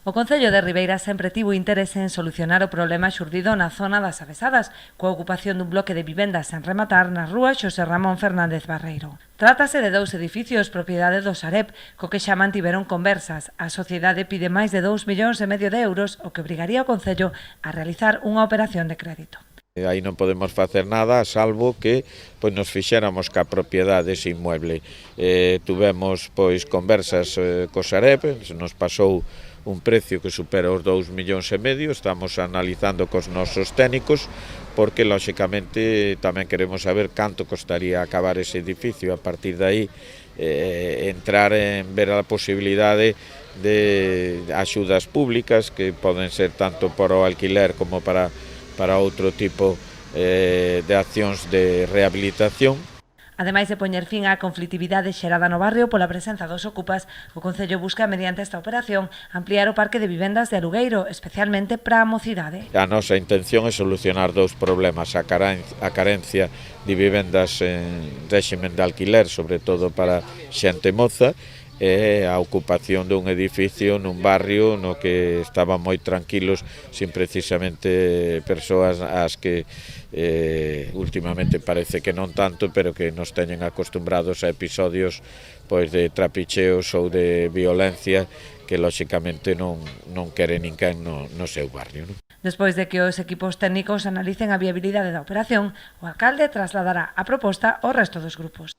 O Concello de Ribeira sempre tivo interese en solucionar o problema xurdido na zona das Avesadas, coa ocupación dun bloque de vivendas sen rematar na rúa Xosé Ramón Fernández Barreiro. Trátase de 2 edificios propiedade do Sareb, co que xa mantiveron conversas. A sociedade pide máis de 2,5 millóns de euros, o que obrigaría o Concello a realizar unha operación de crédito. Aí non podemos facer nada, salvo que nos fixéramos ca propiedade ese inmueble. Tuvemos conversas co Sareb, nos pasou un precio que supera os 2,5 millóns, estamos analizando cos nosos técnicos, porque, lóxicamente, tamén queremos saber canto costaría acabar ese edificio, a partir de aí entrar en ver a posibilidade de axudas públicas, que poden ser tanto para o alquiler como para outro tipo de accións de rehabilitación. Ademais de poñer fin á conflitividade xerada no barrio pola presenza dos ocupas, o Concello busca, mediante esta operación, ampliar o parque de vivendas de alugueiro, especialmente para a mocidade. A nosa intención é solucionar 2 problemas: a carencia de vivendas en réximen de alquiler, sobre todo para xente moza, e a ocupación dun edificio nun barrio no que estaban moi tranquilos, sin precisamente persoas ás que últimamente parece que non tanto, pero que nos teñen acostumbrados a episodios de trapicheos ou de violencia que lóxicamente non quere ninguén no seu barrio, non? Despois de que os equipos técnicos analicen a viabilidade da operación, o alcalde trasladará a proposta ao resto dos grupos.